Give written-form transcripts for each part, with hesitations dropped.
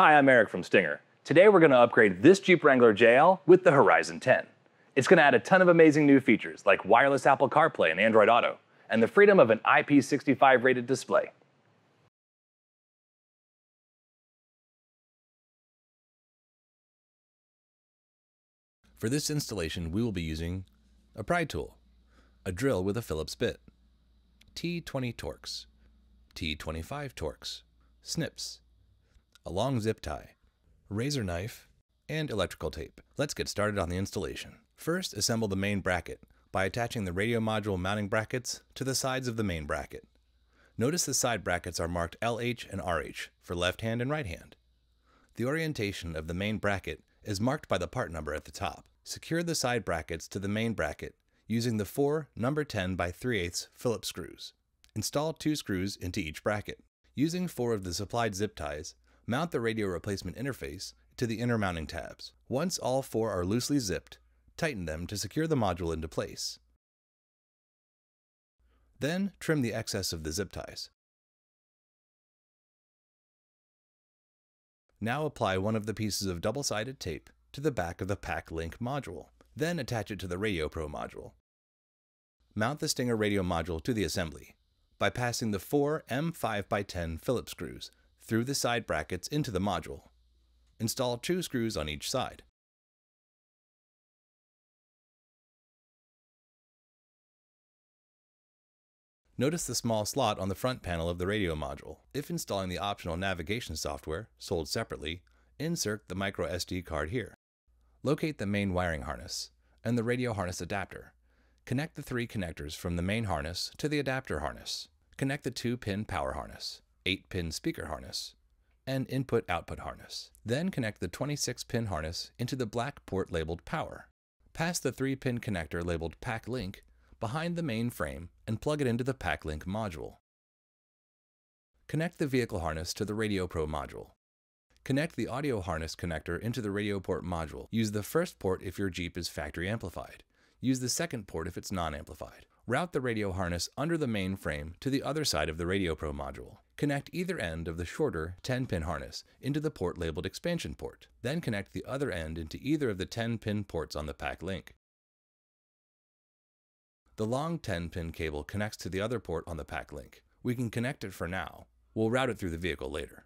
Hi, I'm Eric from Stinger. Today we're going to upgrade this Jeep Wrangler JL with the Horizon 10. It's going to add a ton of amazing new features like wireless Apple CarPlay and Android Auto, and the freedom of an IP65 rated display. For this installation, we will be using a pry tool, a drill with a Phillips bit, T20 Torx, T25 Torx, snips, a long zip tie, razor knife, and electrical tape. Let's get started on the installation. First, assemble the main bracket by attaching the radio module mounting brackets to the sides of the main bracket. Notice the side brackets are marked LH and RH for left hand and right hand. The orientation of the main bracket is marked by the part number at the top. Secure the side brackets to the main bracket using the 4 number 10 by 3/8 Phillips screws. Install 2 screws into each bracket. Using 4 of the supplied zip ties, mount the radio replacement interface to the inner mounting tabs. Once all 4 are loosely zipped, tighten them to secure the module into place. Then trim the excess of the zip ties. Now apply one of the pieces of double-sided tape to the back of the Pack Link module. Then attach it to the Radio Pro module. Mount the Stinger radio module to the assembly by passing the 4 M5x10 Phillips screws through the side brackets into the module. Install 2 screws on each side. Notice the small slot on the front panel of the radio module. If installing the optional navigation software, sold separately, insert the micro SD card here. Locate the main wiring harness and the radio harness adapter. Connect the 3 connectors from the main harness to the adapter harness. Connect the 2-pin power harness, 8-pin speaker harness, and input-output harness. Then connect the 26-pin harness into the black port labeled power. Pass the 3-pin connector labeled Pack Link behind the main frame and plug it into the Pack Link module. Connect the vehicle harness to the Radio Pro module. Connect the audio harness connector into the radio port module. Use the first port if your Jeep is factory amplified. Use the second port if it's non-amplified. Route the radio harness under the main frame to the other side of the Radio Pro module. Connect either end of the shorter 10-pin harness into the port labeled expansion port. Then connect the other end into either of the 10-pin ports on the Pack Link. The long 10-pin cable connects to the other port on the Pack Link. We can connect it for now. We'll route it through the vehicle later.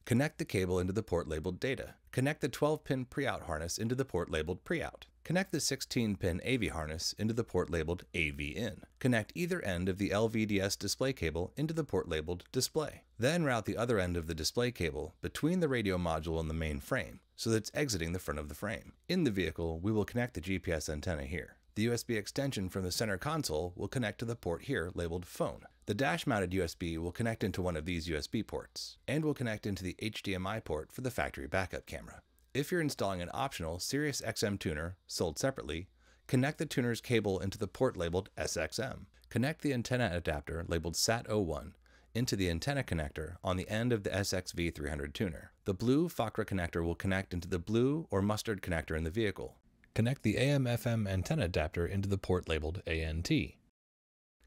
Connect the cable into the port labeled Data. Connect the 12-pin pre-out harness into the port labeled Pre-out. Connect the 16-pin AV harness into the port labeled AV In. Connect either end of the LVDS display cable into the port labeled Display. Then route the other end of the display cable between the radio module and the main frame so that it's exiting the front of the frame. In the vehicle, we will connect the GPS antenna here. The USB extension from the center console will connect to the port here labeled Phone. The dash-mounted USB will connect into one of these USB ports, and will connect into the HDMI port for the factory backup camera. If you're installing an optional Sirius XM tuner, sold separately, connect the tuner's cable into the port labeled SXM. Connect the antenna adapter labeled SAT01 into the antenna connector on the end of the SXV300 tuner. The blue FACRA connector will connect into the blue or mustard connector in the vehicle. Connect the AM/FM antenna adapter into the port labeled ANT.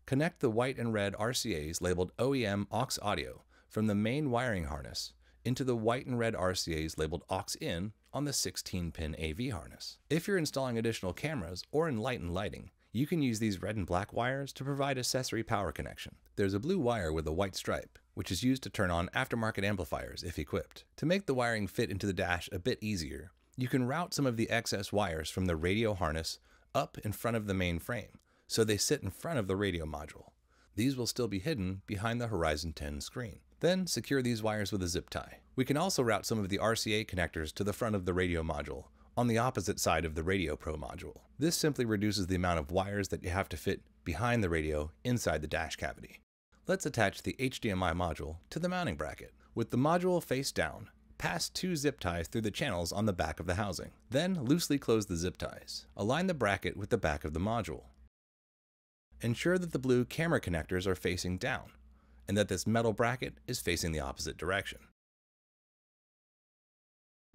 Connect the white and red RCAs labeled OEM Aux Audio from the main wiring harness into the white and red RCAs labeled Aux In on the 16-pin AV harness. If you're installing additional cameras or in light and lighting, you can use these red and black wires to provide accessory power connection. There's a blue wire with a white stripe, which is used to turn on aftermarket amplifiers if equipped. To make the wiring fit into the dash a bit easier, you can route some of the excess wires from the radio harness up in front of the main frame, so they sit in front of the radio module. These will still be hidden behind the Horizon 10 screen. Then secure these wires with a zip tie. We can also route some of the RCA connectors to the front of the radio module, on the opposite side of the Radio Pro module. This simply reduces the amount of wires that you have to fit behind the radio inside the dash cavity. Let's attach the HDMI module to the mounting bracket. With the module face down, pass 2 zip ties through the channels on the back of the housing. Then loosely close the zip ties. Align the bracket with the back of the module. Ensure that the blue camera connectors are facing down, and that this metal bracket is facing the opposite direction.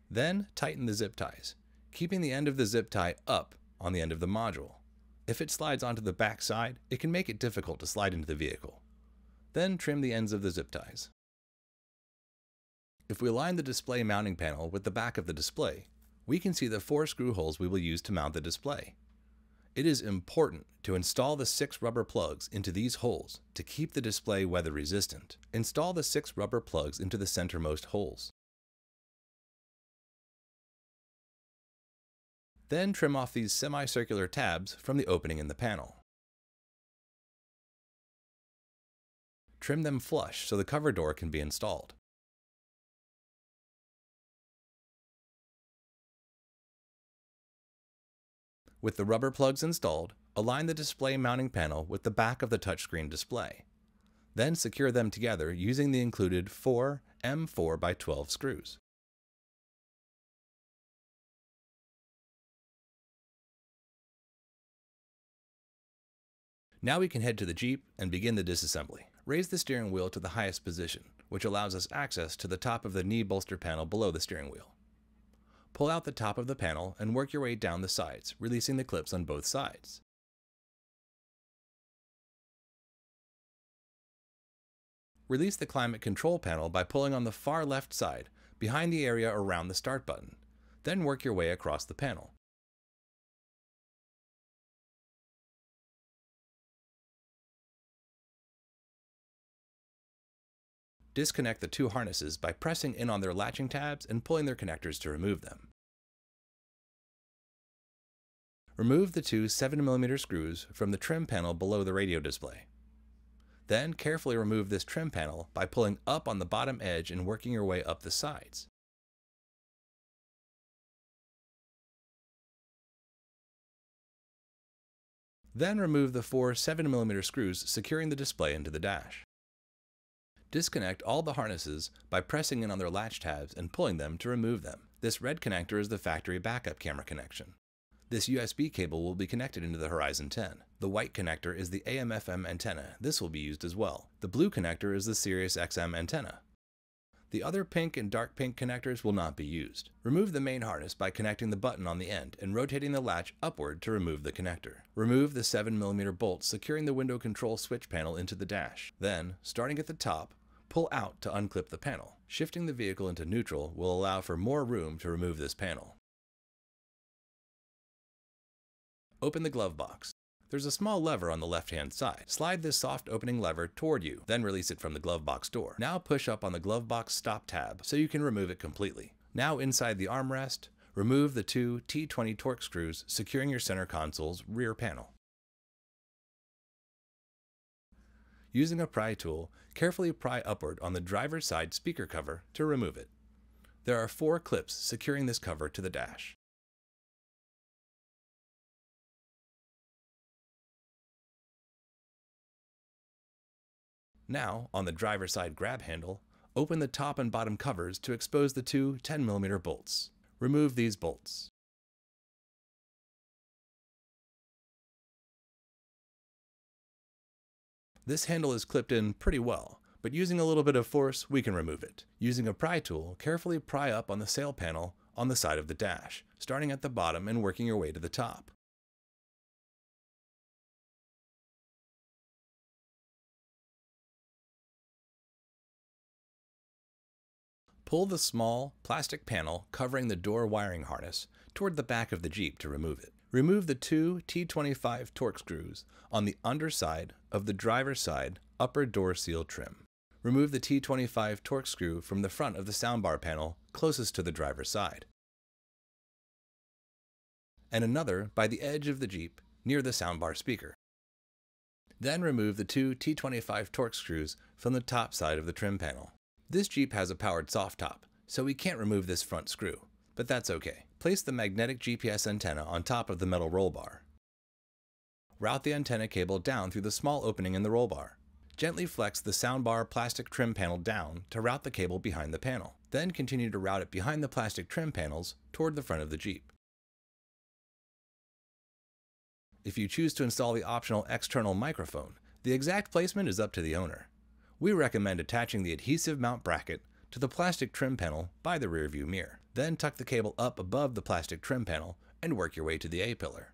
Then tighten the zip ties, keeping the end of the zip tie up on the end of the module. If it slides onto the back side, it can make it difficult to slide into the vehicle. Then trim the ends of the zip ties. If we align the display mounting panel with the back of the display, we can see the 4 screw holes we will use to mount the display. It is important to install the 6 rubber plugs into these holes to keep the display weather resistant. Install the 6 rubber plugs into the centermost holes. Then trim off these semicircular tabs from the opening in the panel. Trim them flush so the cover door can be installed. With the rubber plugs installed, align the display mounting panel with the back of the touchscreen display. Then secure them together using the included 4 M4x12 screws. Now we can head to the Jeep and begin the disassembly. Raise the steering wheel to the highest position, which allows us access to the top of the knee bolster panel below the steering wheel. Pull out the top of the panel and work your way down the sides, releasing the clips on both sides. Release the climate control panel by pulling on the far left side, behind the area around the start button. Then work your way across the panel. Disconnect the 2 harnesses by pressing in on their latching tabs and pulling their connectors to remove them. Remove the 2 7mm screws from the trim panel below the radio display. Then carefully remove this trim panel by pulling up on the bottom edge and working your way up the sides. Then remove the 4 7mm screws securing the display into the dash. Disconnect all the harnesses by pressing in on their latch tabs and pulling them to remove them. This red connector is the factory backup camera connection. This USB cable will be connected into the HORIZON10. The white connector is the AM/FM antenna. This will be used as well. The blue connector is the Sirius XM antenna. The other pink and dark pink connectors will not be used. Remove the main harness by connecting the button on the end and rotating the latch upward to remove the connector. Remove the 7mm bolts securing the window control switch panel into the dash. Then, starting at the top, pull out to unclip the panel. Shifting the vehicle into neutral will allow for more room to remove this panel. Open the glove box. There's a small lever on the left-hand side. Slide this soft opening lever toward you, then release it from the glove box door. Now push up on the glove box stop tab so you can remove it completely. Now inside the armrest, remove the 2 T20 Torx screws securing your center console's rear panel. Using a pry tool, carefully pry upward on the driver's side speaker cover to remove it. There are 4 clips securing this cover to the dash. Now, on the driver's side grab handle, open the top and bottom covers to expose the 2 10mm bolts. Remove these bolts. This handle is clipped in pretty well, but using a little bit of force, we can remove it. Using a pry tool, carefully pry up on the sail panel on the side of the dash, starting at the bottom and working your way to the top. Pull the small plastic panel covering the door wiring harness toward the back of the Jeep to remove it. Remove the 2 T25 Torx screws on the underside of the driver's side upper door seal trim. Remove the T25 Torx screw from the front of the soundbar panel closest to the driver's side, and another by the edge of the Jeep near the soundbar speaker. Then remove the 2 T25 Torx screws from the top side of the trim panel. This Jeep has a powered soft top, so we can't remove this front screw, but that's okay. Place the magnetic GPS antenna on top of the metal roll bar. Route the antenna cable down through the small opening in the roll bar. Gently flex the soundbar plastic trim panel down to route the cable behind the panel. Then continue to route it behind the plastic trim panels toward the front of the Jeep. If you choose to install the optional external microphone, the exact placement is up to the owner. We recommend attaching the adhesive mount bracket to the plastic trim panel by the rearview mirror. Then tuck the cable up above the plastic trim panel and work your way to the A-pillar.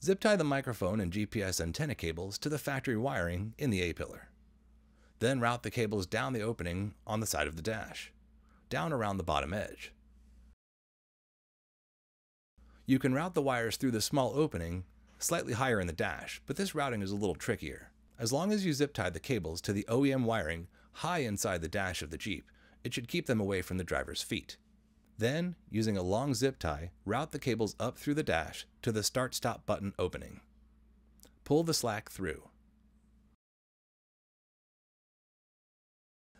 Zip tie the microphone and GPS antenna cables to the factory wiring in the A-pillar. Then route the cables down the opening on the side of the dash, down around the bottom edge. You can route the wires through the small opening slightly higher in the dash, but this routing is a little trickier. As long as you zip tie the cables to the OEM wiring high inside the dash of the Jeep, it should keep them away from the driver's feet. Then, using a long zip tie, route the cables up through the dash to the start-stop button opening. Pull the slack through.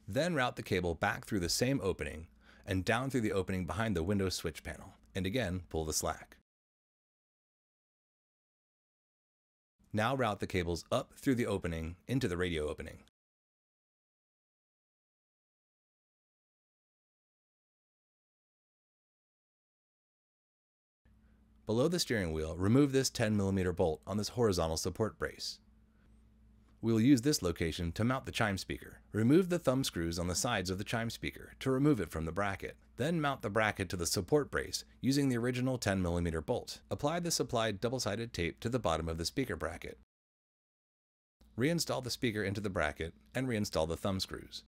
Then route the cable back through the same opening and down through the opening behind the window switch panel, and again pull the slack. Now route the cables up through the opening into the radio opening. Below the steering wheel, remove this 10mm bolt on this horizontal support brace. We will use this location to mount the chime speaker. Remove the thumb screws on the sides of the chime speaker to remove it from the bracket. Then mount the bracket to the support brace using the original 10mm bolt. Apply the supplied double-sided tape to the bottom of the speaker bracket. Reinstall the speaker into the bracket and reinstall the thumb screws.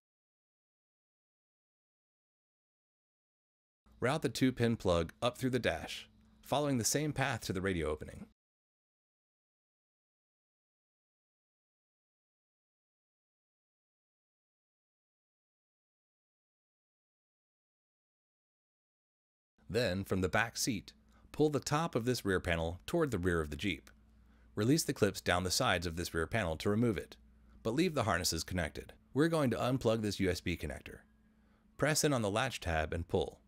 Route the 2-pin plug up through the dash, following the same path to the radio opening. Then, from the back seat, pull the top of this rear panel toward the rear of the Jeep. Release the clips down the sides of this rear panel to remove it, but leave the harnesses connected. We're going to unplug this USB connector. Press in on the latch tab and pull.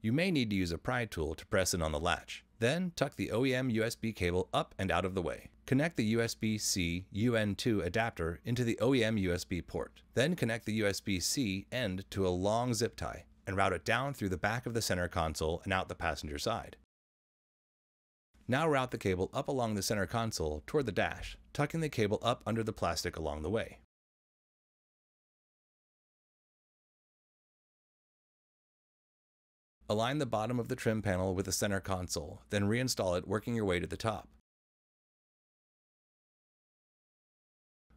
You may need to use a pry tool to press in on the latch. Then tuck the OEM USB cable up and out of the way. Connect the USB-C UN2 adapter into the OEM USB port. Then connect the USB-C end to a long zip tie and route it down through the back of the center console and out the passenger side. Now route the cable up along the center console toward the dash, tucking the cable up under the plastic along the way. Align the bottom of the trim panel with the center console, then reinstall it, working your way to the top.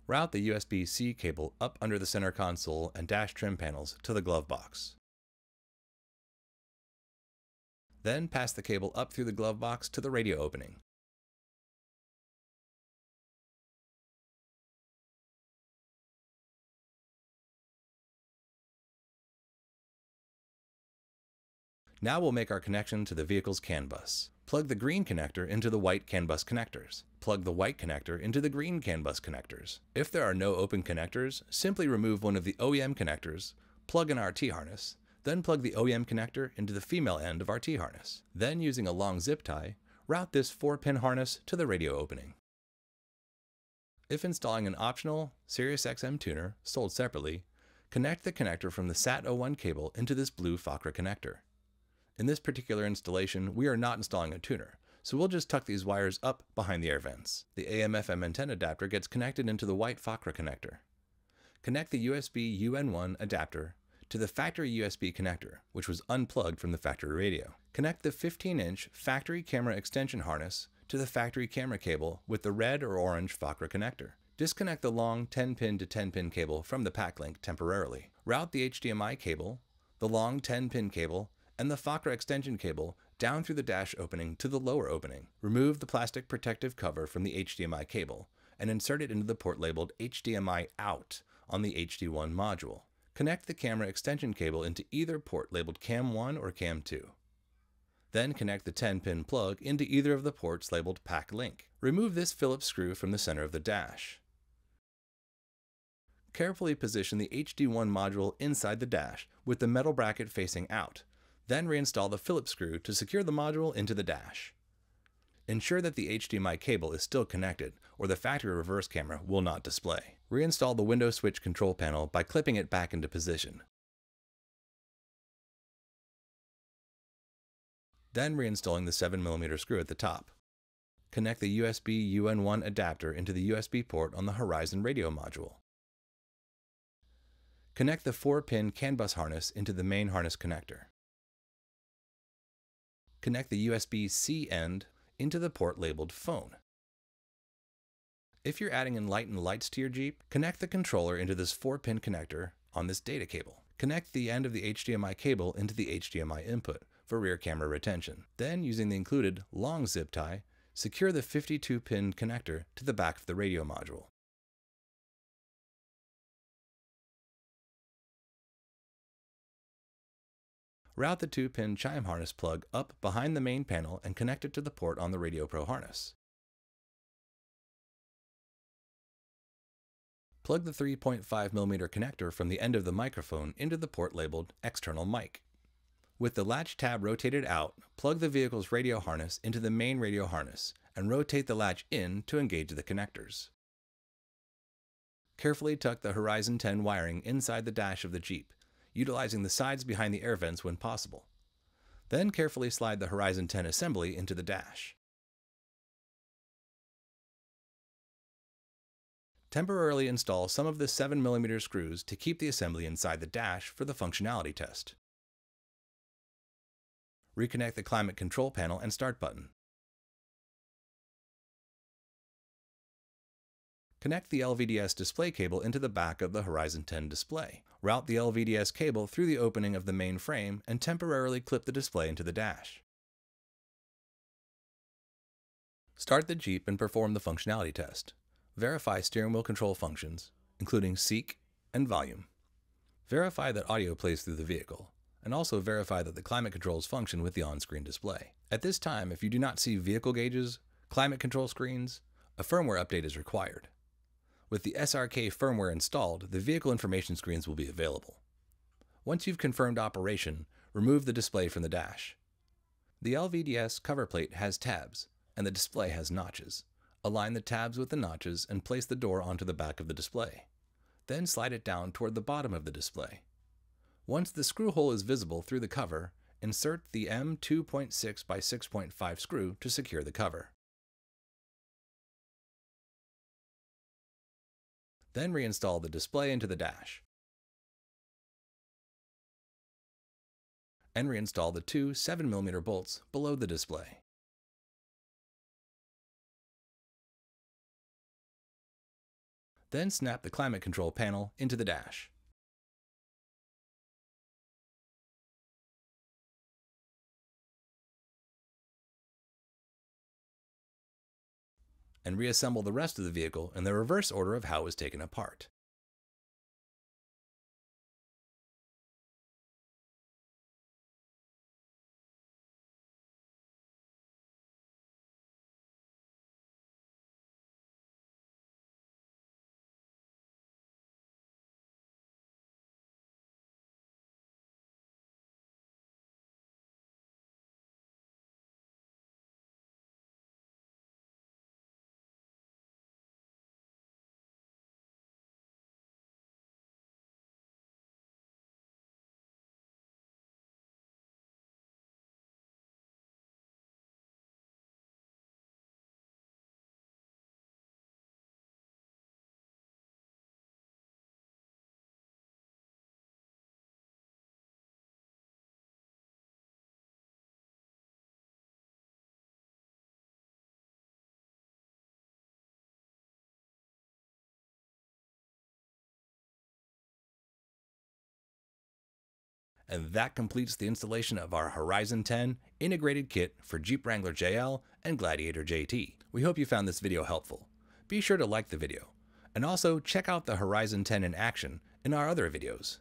Route the USB-C cable up under the center console and dash trim panels to the glove box. Then pass the cable up through the glove box to the radio opening. Now we'll make our connection to the vehicle's CAN bus. Plug the green connector into the white CAN bus connectors. Plug the white connector into the green CAN bus connectors. If there are no open connectors, simply remove one of the OEM connectors, plug an RT harness, then plug the OEM connector into the female end of RT harness. Then, using a long zip tie, route this 4-pin harness to the radio opening. If installing an optional Sirius XM tuner sold separately, connect the connector from the SAT01 cable into this blue FACRA connector. In this particular installation, we are not installing a tuner, so we'll just tuck these wires up behind the air vents. The AM/FM antenna adapter gets connected into the white FACRA connector. Connect the USB UN1 adapter to the factory USB connector, which was unplugged from the factory radio. Connect the 15-inch factory camera extension harness to the factory camera cable with the red or orange FACRA connector. Disconnect the long 10-pin to 10-pin cable from the pack link temporarily. Route the HDMI cable, the long 10-pin cable, and the FACRA extension cable down through the dash opening to the lower opening. Remove the plastic protective cover from the HDMI cable and insert it into the port labeled HDMI out on the HD1 module. Connect the camera extension cable into either port labeled CAM1 or CAM2. Then connect the 10-pin plug into either of the ports labeled Pack Link. Remove this Phillips screw from the center of the dash. Carefully position the HD1 module inside the dash with the metal bracket facing out. Then reinstall the Phillips screw to secure the module into the dash. Ensure that the HDMI cable is still connected, or the factory reverse camera will not display. Reinstall the window switch control panel by clipping it back into position. Then reinstalling the 7mm screw at the top. Connect the USB UN1 adapter into the USB port on the Horizon radio module. Connect the 4-pin CAN bus harness into the main harness connector. Connect the USB-C end into the port labeled Phone. If you're adding in light and lights to your Jeep, connect the controller into this 4-pin connector on this data cable. Connect the end of the HDMI cable into the HDMI input for rear camera retention. Then, using the included long zip tie, secure the 52-pin connector to the back of the radio module. Route the 2-pin chime harness plug up behind the main panel and connect it to the port on the Radio Pro harness. Plug the 3.5mm connector from the end of the microphone into the port labeled External Mic. With the latch tab rotated out, plug the vehicle's radio harness into the main radio harness and rotate the latch in to engage the connectors. Carefully tuck the HORIZON10 wiring inside the dash of the Jeep, utilizing the sides behind the air vents when possible. Then carefully slide the HORIZON10 assembly into the dash. Temporarily install some of the 7mm screws to keep the assembly inside the dash for the functionality test. Reconnect the climate control panel and start button. Connect the LVDS display cable into the back of the HORIZON10 display. Route the LVDS cable through the opening of the main frame and temporarily clip the display into the dash. Start the Jeep and perform the functionality test. Verify steering wheel control functions, including seek and volume. Verify that audio plays through the vehicle, and also verify that the climate controls function with the on-screen display. At this time, if you do not see vehicle gauges, climate control screens, a firmware update is required. With the SRK firmware installed, the vehicle information screens will be available. Once you've confirmed operation, remove the display from the dash. The LVDS cover plate has tabs, and the display has notches. Align the tabs with the notches and place the door onto the back of the display. Then slide it down toward the bottom of the display. Once the screw hole is visible through the cover, insert the M2.6 by 6.5 screw to secure the cover. Then reinstall the display into the dash. And reinstall the two 7mm bolts below the display. Then snap the climate control panel into the dash. And reassemble the rest of the vehicle in the reverse order of how it was taken apart. And that completes the installation of our HORIZON10 integrated kit for Jeep Wrangler JL and Gladiator JT. We hope you found this video helpful. Be sure to like the video, and also check out the HORIZON10 in action in our other videos.